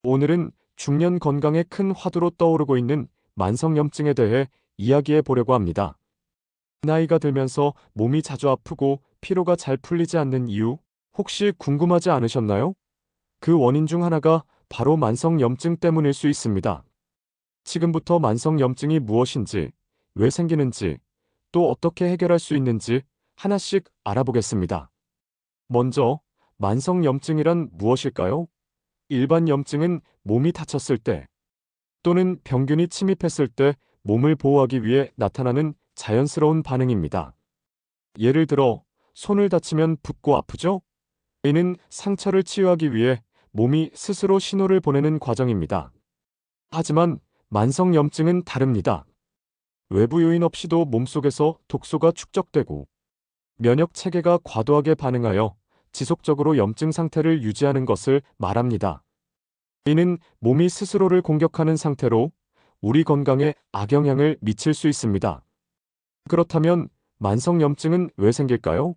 오늘은 중년 건강의 큰 화두로 떠오르고 있는 만성염증에 대해 이야기해 보려고 합니다. 나이가 들면서 몸이 자주 아프고 피로가 잘 풀리지 않는 이유, 혹시 궁금하지 않으셨나요? 그 원인 중 하나가 바로 만성염증 때문일 수 있습니다. 지금부터 만성염증이 무엇인지, 왜 생기는지, 또 어떻게 해결할 수 있는지 하나씩 알아보겠습니다. 먼저, 만성염증이란 무엇일까요? 일반 염증은 몸이 다쳤을 때 또는 병균이 침입했을 때 몸을 보호하기 위해 나타나는 자연스러운 반응입니다. 예를 들어 손을 다치면 붓고 아프죠? 이는 상처를 치유하기 위해 몸이 스스로 신호를 보내는 과정입니다. 하지만 만성염증은 다릅니다. 외부 요인 없이도 몸속에서 독소가 축적되고 면역 체계가 과도하게 반응하여 지속적으로 염증 상태를 유지하는 것을 말합니다. 이는 몸이 스스로를 공격하는 상태로 우리 건강에 악영향을 미칠 수 있습니다. 그렇다면 만성염증은 왜 생길까요?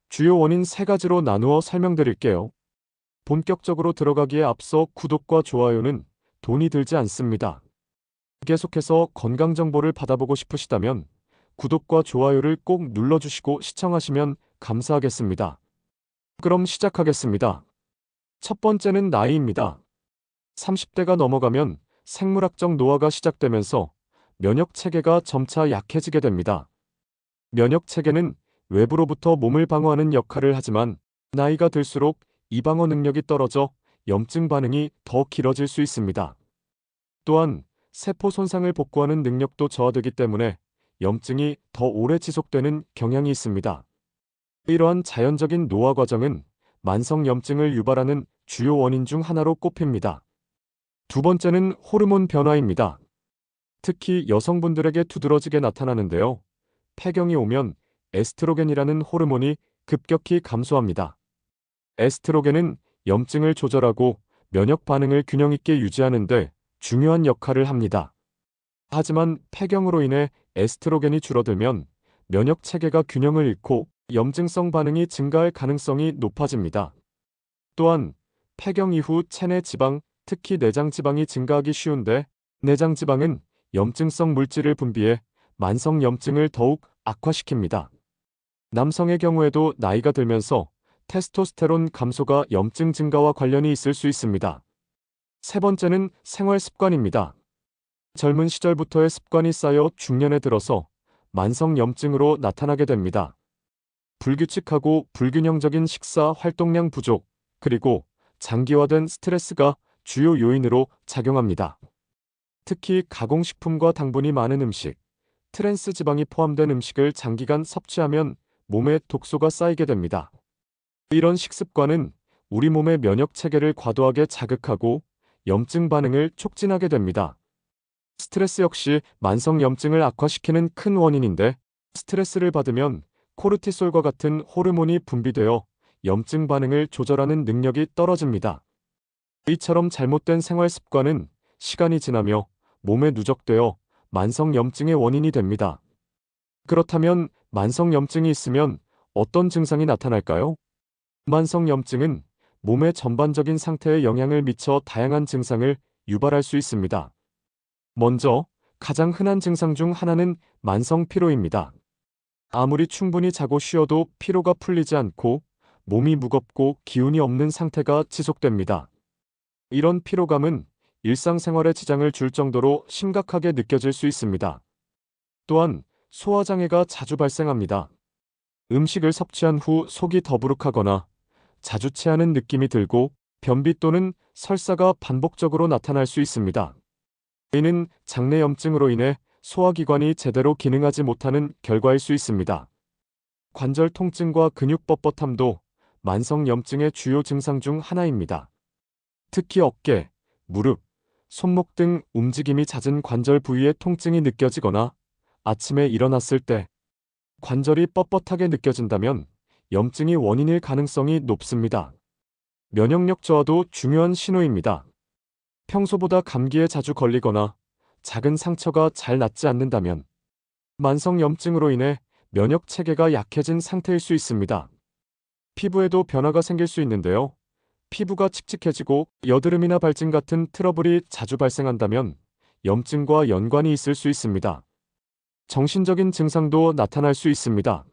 주요 원인 세 가지로 나누어 설명드릴게요. 본격적으로 들어가기에 앞서 구독과 좋아요는 돈이 들지 않습니다. 계속해서 건강 정보를 받아보고 싶으시다면 구독과 좋아요를 꼭 눌러주시고 시청하시면 감사하겠습니다. 그럼 시작하겠습니다. 첫 번째는 나이입니다. 30대가 넘어가면 생물학적 노화가 시작되면서 면역 체계가 점차 약해지게 됩니다. 면역 체계는 외부로부터 몸을 방어하는 역할을 하지만 나이가 들수록 이 방어 능력이 떨어져 염증 반응이 더 길어질 수 있습니다. 또한 세포 손상을 복구하는 능력도 저하되기 때문에 염증이 더 오래 지속되는 경향이 있습니다. 이러한 자연적인 노화 과정은 만성염증을 유발하는 주요 원인 중 하나로 꼽힙니다. 두 번째는 호르몬 변화입니다. 특히 여성분들에게 두드러지게 나타나는데요. 폐경이 오면 에스트로겐이라는 호르몬이 급격히 감소합니다. 에스트로겐은 염증을 조절하고 면역 반응을 균형 있게 유지하는 데 중요한 역할을 합니다. 하지만 폐경으로 인해 에스트로겐이 줄어들면 면역 체계가 균형을 잃고 염증성 반응이 증가할 가능성이 높아집니다. 또한 폐경 이후 체내 지방, 특히 내장 지방이 증가하기 쉬운데 내장 지방은 염증성 물질을 분비해 만성 염증을 더욱 악화시킵니다. 남성의 경우에도 나이가 들면서 테스토스테론 감소가 염증 증가와 관련이 있을 수 있습니다. 세 번째는 생활 습관입니다. 젊은 시절부터의 습관이 쌓여 중년에 들어서 만성 염증으로 나타나게 됩니다. 불규칙하고 불균형적인 식사 활동량 부족, 그리고 장기화된 스트레스가 주요 요인으로 작용합니다. 특히 가공식품과 당분이 많은 음식, 트랜스 지방이 포함된 음식을 장기간 섭취하면 몸에 독소가 쌓이게 됩니다. 이런 식습관은 우리 몸의 면역 체계를 과도하게 자극하고 염증 반응을 촉진하게 됩니다. 스트레스 역시 만성 염증을 악화시키는 큰 원인인데 스트레스를 받으면 코르티솔과 같은 호르몬이 분비되어 염증 반응을 조절하는 능력이 떨어집니다. 이처럼 잘못된 생활 습관은 시간이 지나며 몸에 누적되어 만성 염증의 원인이 됩니다. 그렇다면 만성 염증이 있으면 어떤 증상이 나타날까요? 만성 염증은 몸의 전반적인 상태에 영향을 미쳐 다양한 증상을 유발할 수 있습니다. 먼저 가장 흔한 증상 중 하나는 만성 피로입니다. 아무리 충분히 자고 쉬어도 피로가 풀리지 않고 몸이 무겁고 기운이 없는 상태가 지속됩니다. 이런 피로감은 일상생활에 지장을 줄 정도로 심각하게 느껴질 수 있습니다. 또한 소화장애가 자주 발생합니다. 음식을 섭취한 후 속이 더부룩하거나 자주 체하는 느낌이 들고 변비 또는 설사가 반복적으로 나타날 수 있습니다. 이는 장내염증으로 인해 소화기관이 제대로 기능하지 못하는 결과일 수 있습니다. 관절 통증과 근육 뻣뻣함도 만성염증의 주요 증상 중 하나입니다. 특히 어깨, 무릎, 손목 등 움직임이 잦은 관절 부위에 통증이 느껴지거나 아침에 일어났을 때 관절이 뻣뻣하게 느껴진다면 염증이 원인일 가능성이 높습니다. 면역력 저하도 중요한 신호입니다. 평소보다 감기에 자주 걸리거나 작은 상처가 잘 낫지 않는다면 만성염증으로 인해 면역 체계가 약해진 상태일 수 있습니다. 피부에도 변화가 생길 수 있는데요. 피부가 칙칙해지고 여드름이나 발진 같은 트러블이 자주 발생한다면 염증과 연관이 있을 수 있습니다. 정신적인 증상도 나타날 수 있습니다.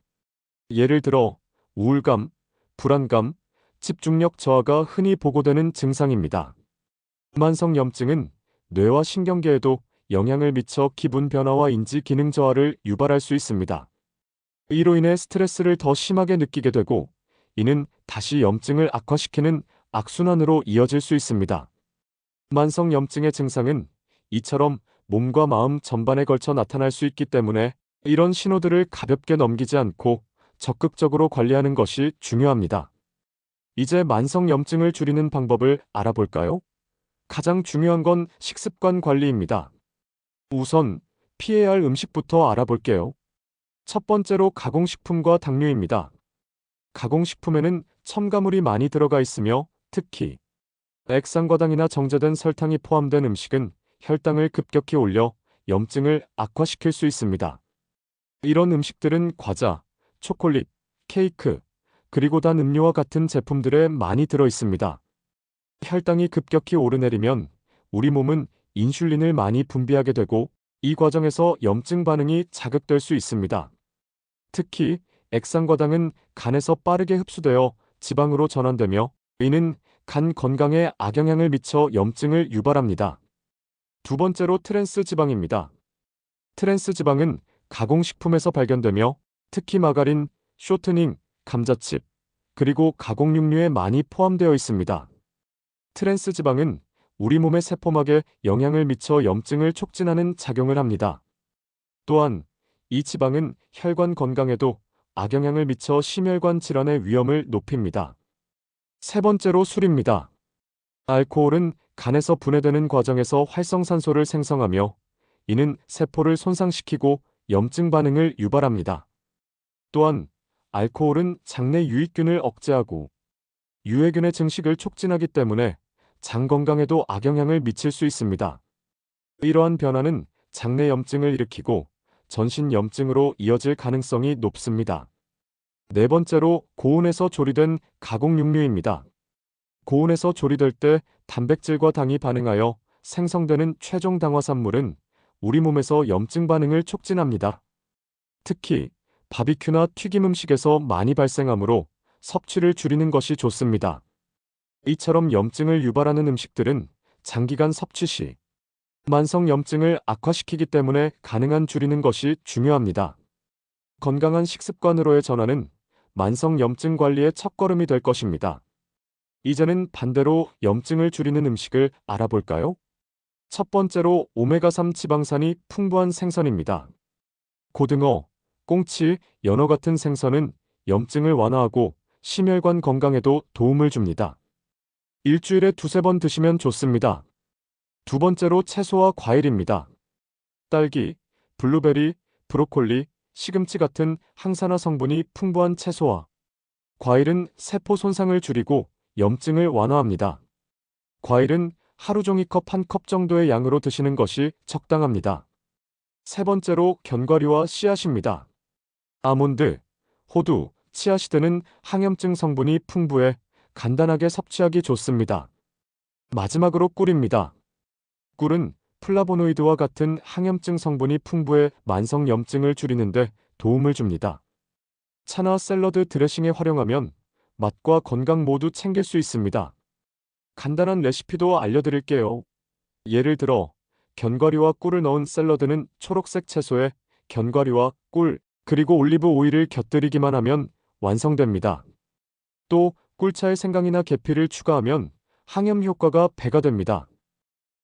예를 들어 우울감, 불안감, 집중력 저하가 흔히 보고되는 증상입니다. 만성 염증은 뇌와 신경계에도 영향을 미쳐 기분 변화와 인지 기능 저하를 유발할 수 있습니다. 이로 인해 스트레스를 더 심하게 느끼게 되고, 이는 다시 염증을 악화시키는 악순환으로 이어질 수 있습니다. 만성 염증의 증상은 이처럼 몸과 마음 전반에 걸쳐 나타날 수 있기 때문에 이런 신호들을 가볍게 넘기지 않고 적극적으로 관리하는 것이 중요합니다. 이제 만성 염증을 줄이는 방법을 알아볼까요? 가장 중요한 건 식습관 관리입니다. 우선 피해야 할 음식부터 알아볼게요. 첫 번째로 가공식품과 당류입니다. 가공식품에는 첨가물이 많이 들어가 있으며 특히 액상과당이나 정제된 설탕이 포함된 음식은 혈당을 급격히 올려 염증을 악화시킬 수 있습니다. 이런 음식들은 과자, 초콜릿, 케이크, 그리고 단 음료와 같은 제품들에 많이 들어 있습니다. 혈당이 급격히 오르내리면 우리 몸은 인슐린을 많이 분비하게 되고 이 과정에서 염증 반응이 자극될 수 있습니다. 특히 액상과당은 간에서 빠르게 흡수되어 지방으로 전환되며 이는 간 건강에 악영향을 미쳐 염증을 유발합니다. 두 번째로 트랜스 지방입니다. 트랜스 지방은 가공식품에서 발견되며 특히 마가린, 쇼트닝, 감자칩, 그리고 가공육류에 많이 포함되어 있습니다. 트랜스 지방은 우리 몸의 세포막에 영향을 미쳐 염증을 촉진하는 작용을 합니다. 또한 이 지방은 혈관 건강에도 악영향을 미쳐 심혈관 질환의 위험을 높입니다. 세 번째로 술입니다. 알코올은 간에서 분해되는 과정에서 활성산소를 생성하며 이는 세포를 손상시키고 염증 반응을 유발합니다. 또한 알코올은 장내 유익균을 억제하고 유해균의 증식을 촉진하기 때문에 장 건강에도 악영향을 미칠 수 있습니다. 이러한 변화는 장내 염증을 일으키고 전신 염증으로 이어질 가능성이 높습니다. 네 번째로 고온에서 조리된 가공육류입니다. 고온에서 조리될 때 단백질과 당이 반응하여 생성되는 최종 당화산물은 우리 몸에서 염증 반응을 촉진합니다. 특히 바비큐나 튀김 음식에서 많이 발생하므로 섭취를 줄이는 것이 좋습니다. 이처럼 염증을 유발하는 음식들은 장기간 섭취 시 만성 염증을 악화시키기 때문에 가능한 줄이는 것이 중요합니다. 건강한 식습관으로의 전환은 만성 염증 관리의 첫걸음이 될 것입니다. 이제는 반대로 염증을 줄이는 음식을 알아볼까요? 첫 번째로 오메가3 지방산이 풍부한 생선입니다. 고등어, 꽁치, 연어 같은 생선은 염증을 완화하고 심혈관 건강에도 도움을 줍니다. 일주일에 두세 번 드시면 좋습니다. 두 번째로 채소와 과일입니다. 딸기, 블루베리, 브로콜리, 시금치 같은 항산화 성분이 풍부한 채소와 과일은 세포 손상을 줄이고 염증을 완화합니다. 과일은 하루 종이 컵 한 컵 정도의 양으로 드시는 것이 적당합니다. 세 번째로 견과류와 씨앗입니다. 아몬드, 호두, 치아시드는 항염증 성분이 풍부해 간단하게 섭취하기 좋습니다. 마지막으로 꿀입니다. 꿀은 플라보노이드와 같은 항염증 성분이 풍부해 만성 염증을 줄이는데 도움을 줍니다. 차나 샐러드 드레싱에 활용하면 맛과 건강 모두 챙길 수 있습니다. 간단한 레시피도 알려드릴게요. 예를 들어 견과류와 꿀을 넣은 샐러드는 초록색 채소에 견과류와 꿀, 그리고 올리브 오일을 곁들이기만 하면 완성됩니다. 또 꿀차에 생강이나 계피를 추가하면 항염 효과가 배가 됩니다.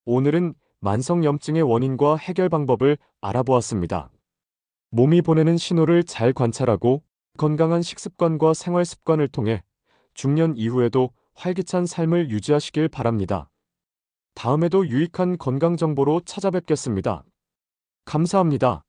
오늘은 만성 염증의 원인과 해결 방법을 알아보았습니다. 몸이 보내는 신호를 잘 관찰하고 건강한 식습관과 생활 습관을 통해 중년 이후에도 활기찬 삶을 유지하시길 바랍니다. 다음에도 유익한 건강 정보로 찾아뵙겠습니다. 감사합니다.